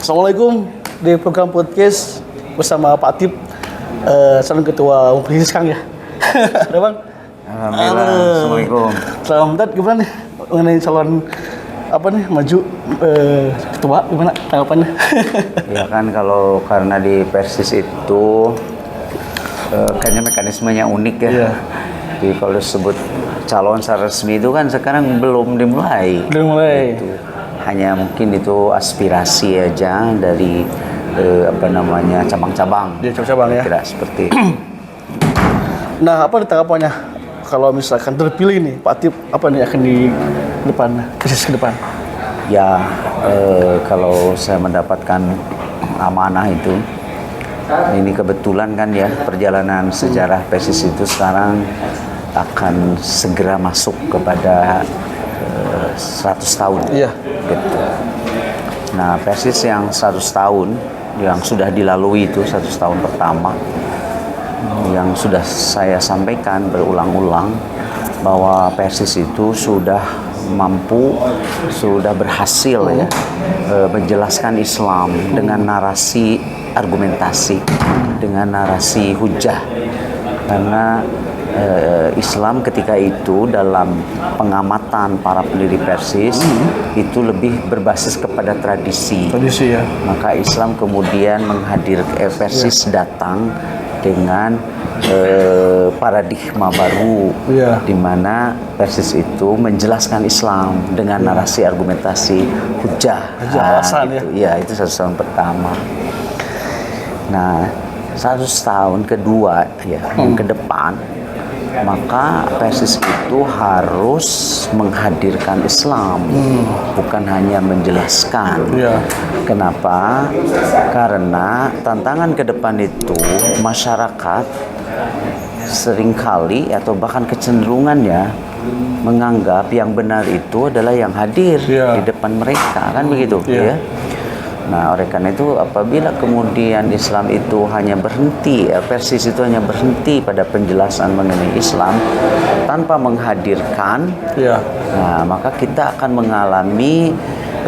Assalamualaikum di program podcast bersama Pak Atip, calon ketua Umum Kang ya. Ada Bang? Alhamdulillah. Assalamualaikum. Selamat gimana nih mengenai calon apa nih maju ketua, gimana tanggapannya? Ya kan kalau karena di Persis itu kayaknya mekanismenya unik ya. Iya. Jadi kalau disebut calon secara resmi itu kan sekarang belum dimulai. Belum mulai. Gitu. Hanya mungkin itu aspirasi aja dari cabang-cabang. Dia cabang ya. Tidak seperti Nah, apa nih tanggapannya kalau misalkan terpilih nih Pak Atip, apa nih akan di depan, Persis ke depan? ya kalau saya mendapatkan amanah itu, ini kebetulan kan ya perjalanan sejarah Persis itu sekarang akan segera masuk kepada 100 tahun. Iya. Gitu. Nah, Persis yang 100 tahun yang sudah dilalui itu 100 tahun pertama, yang sudah saya sampaikan berulang-ulang bahwa Persis itu sudah mampu, sudah berhasil ya menjelaskan Islam dengan narasi argumentasi, dengan narasi hujah. Karena Islam ketika itu dalam pengamatan para pendiri Persis itu lebih berbasis kepada tradisi. Tradisi ya. Maka Islam kemudian menghadirkan Persis datang dengan paradigma baru, di mana Persis itu menjelaskan Islam dengan narasi argumentasi hujah. Alasan gitu. Ya, itu 100 tahun pertama. Nah, 100 tahun kedua ya, yang ke depan, maka Persis itu harus menghadirkan Islam, bukan hanya menjelaskan. Kenapa? Karena tantangan ke depan itu masyarakat seringkali atau bahkan kecenderungannya menganggap yang benar itu adalah yang hadir di depan mereka, kan begitu ya. Nah, oleh karena itu apabila kemudian Islam itu hanya berhenti, Persis itu hanya berhenti pada penjelasan mengenai Islam tanpa menghadirkan, nah maka kita akan mengalami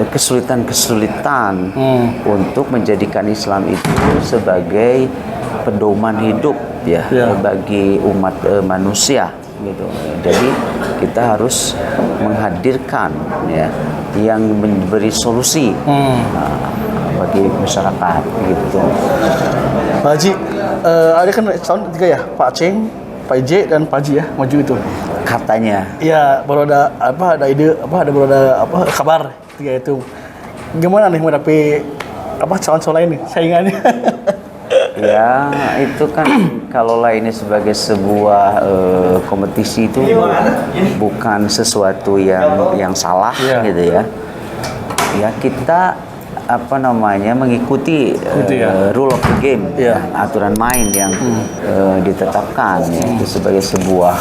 kesulitan-kesulitan untuk menjadikan Islam itu sebagai pedoman hidup bagi umat manusia gitu. Jadi kita harus menghadirkan yang memberi solusi bagi masyarakat gitu. Pak Haji, ada kan tahun 3 ya, Pak Aceng, Pak J dan Pak Haji ya maju itu. Katanya. Iya, baru ada ide, kabar 3 itu. Gimana nih menghadapi calon-calon lain nih saingannya? Ya, itu kan kalau ini sebagai sebuah kompetisi itu bukan sesuatu yang salah gitu ya. Ya, kita mengikuti rule of the game, aturan main yang ditetapkan itu sebagai sebuah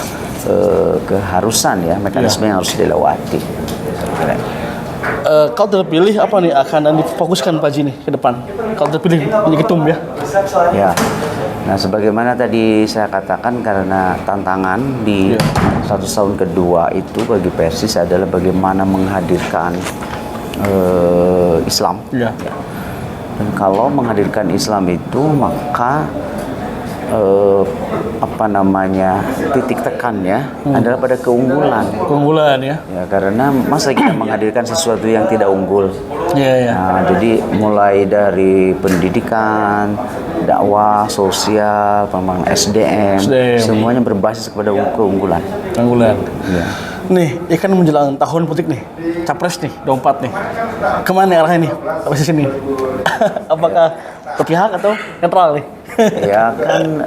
keharusan ya, mekanisme yang harus dilewati. Kalau terpilih apa nih akan difokuskan Pak Haji nih ke depan? Kalau terpilih menjadi ketum ya? Ya. Nah, sebagaimana tadi saya katakan, karena tantangan di 100 tahun kedua itu bagi Persis adalah bagaimana menghadirkan Islam. Dan kalau menghadirkan Islam itu maka titik tekannya adalah pada keunggulan ya. Karena masa kita menghadirkan sesuatu yang tidak unggul. Nah, jadi mulai dari pendidikan, dakwah, sosial, pembangunan SDM, semuanya berbasis kepada keunggulan. Nih, kan menjelang tahun politik nih, Capres nih, 24 nih. Kemana arahnya nih, posisi ini? Apakah berpihak atau netral nih? Ya kan,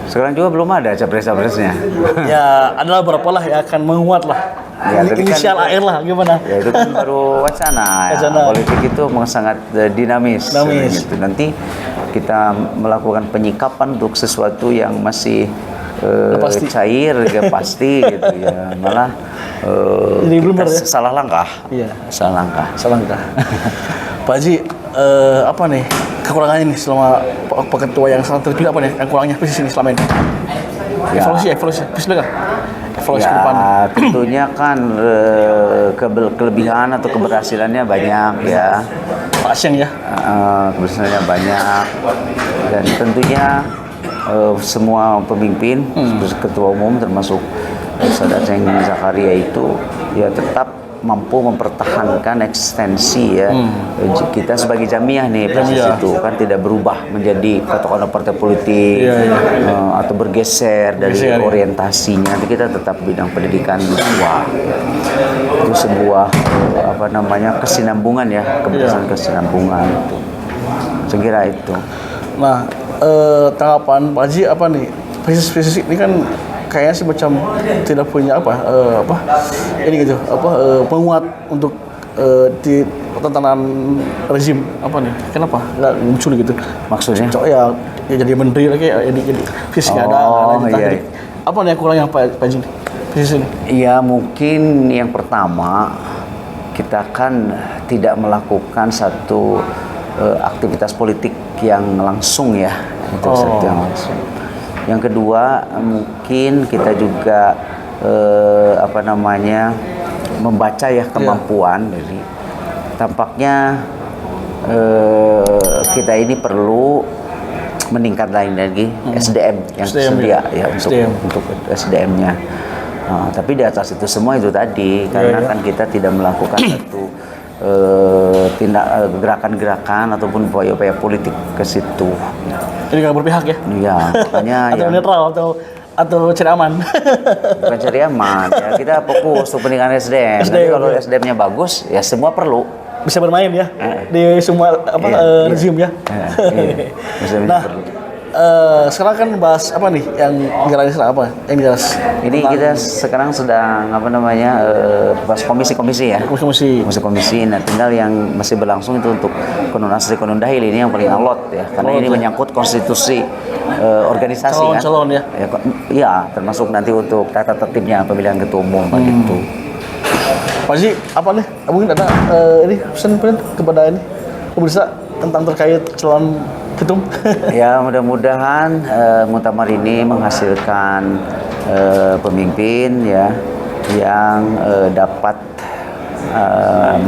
sekarang juga belum ada Capres-Capresnya. Ya, adalah berapa lah ya akan menguat lah. Ya, inisial kan, AR lah, gimana? Ya, itu kan baru wacana. Ya. Politik itu sangat dinamis. Gitu. Nanti kita melakukan penyikapan untuk sesuatu yang masih cair, pasti gitu ya. Malah kita salah langkah. Salah langkah. Pak Haji, apa nih kekurangannya nih selama Pak Ketua yang salah terpilih, apa nih yang kurangnya Persis ini selama ini? Evaluasi, silakan. evaluasi ke depan. Tentunya kan kelebihan atau keberhasilannya banyak ya. Pasien ya. Keberhasilannya banyak dan tentunya semua pemimpin, ketua umum termasuk Saudara Ceng Zakaria itu ya tetap mampu mempertahankan eksistensi ya. Kita sebagai jamiah nih proses itu kan tidak berubah menjadi katakanlah partai politik atau bergeser dari orientasinya. Tapi kita tetap bidang pendidikan dakwah. Itu sebuah kesinambungan ya, keberhasilan kesinambungan itu. Saya kira itu. Nah, tanggapan Pak Haji apa nih? Spesies ini kan kayaknya sih macam tidak punya ini gitu penguat untuk di tantangan rezim apa nih? Kenapa nggak muncul gitu? Maksudnya? Ya jadi menteri lagi jadi fisik ada apa nih yang kurangnya Pak Haji spesies ini? Iya mungkin yang pertama kita kan tidak melakukan satu aktivitas politik yang langsung ya, itu satu yang langsung. Yang kedua mungkin kita juga membaca ya kemampuan. Jadi tampaknya kita ini perlu meningkat lagi SDM yang tersedia ya untuk SDM-nya. Tapi di atas itu semua itu tadi karena kan kita tidak melakukan satu gerakan-gerakan ataupun upaya-upaya politik ke situ. Jadi nggak berpihak ya? Iya, makanya atau netral atau cari aman. Bukan cari aman, ya kita fokus untuk pendidikan SDM. Tapi kalau SDM-nya bagus, ya semua perlu. Bisa bermain ya di semua rezim ya. Nah, sekarang kan bahas apa nih yang jelas apa? Yang jelas. Ini kita sekarang sedang bahas komisi-komisi ya. Komisi. Nah, tinggal yang masih berlangsung itu untuk Konun Asri Konun Dahil ini yang paling alot ya. Karena ini menyangkut konstitusi organisasi calon ya. Ya, termasuk nanti untuk tata tertibnya pemilihan ketua umum begitu. Pak Haji, apa nih? Mungkin ada ini pesan kepada ini pemirsa tentang terkait calon ketum. Ya mudah-mudahan muktamar ini menghasilkan pemimpin ya yang dapat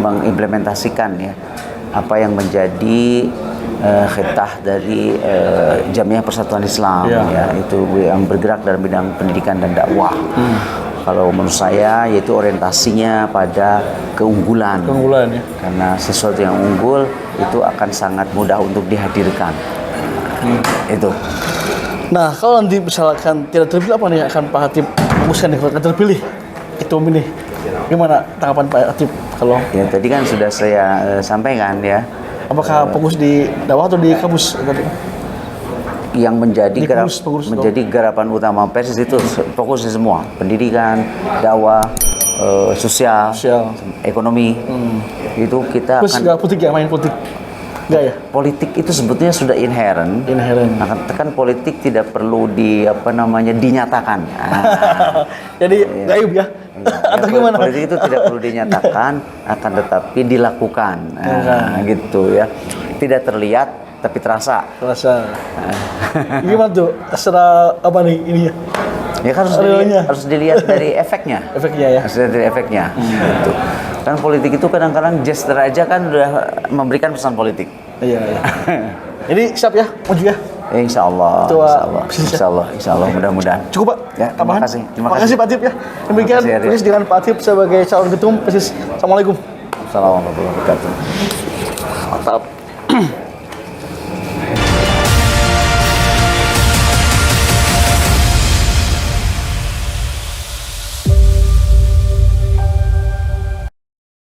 mengimplementasikan ya apa yang menjadi khitah dari Jamiah Persatuan Islam ya itu yang bergerak dalam bidang pendidikan dan dakwah. Kalau menurut saya yaitu orientasinya pada keunggulan ya. Karena sesuatu yang unggul itu akan sangat mudah untuk dihadirkan. Itu. Nah, kalau nanti misalkan tidak terpilih apa nih akan Pak Hatip fokuskan nih kalau terpilih ketum ini? Gimana tanggapan Pak Hatip kalau? Ya tadi kan sudah saya sampaikan ya. Apakah fokus di dakwah atau di kampus? Yang menjadi garapan utama Persis itu fokusnya semua pendidikan, dakwah, sosial, ekonomi itu kita terus akan politik ya, main politik nggak ya? Politik itu sebetulnya sudah inherent. Nah, kan politik tidak perlu dinyatakan. Jadi gaib ya? Atau gimana? Politik itu tidak perlu dinyatakan, akan tetapi dilakukan. Gitu ya. Tidak terlihat tapi terasa. Gimana tuh? Terserah apa nih ini ya? Ya kan harus dilihat dari efeknya. Ya. Harus dilihat dari efeknya. Gitu. Kan politik itu kadang-kadang gesture aja kan udah memberikan pesan politik. Iya. Jadi siap ya, maju ya. Insya Allah, mudah-mudahan. Cukup Pak. Ya, terima kasih Pak Hatip ya. Demikian Persis dengan Pak Hatip sebagai calon ketum Persis. Assalamualaikum. Assalamualaikum warahmatullahi wabarakatuh. Mantap.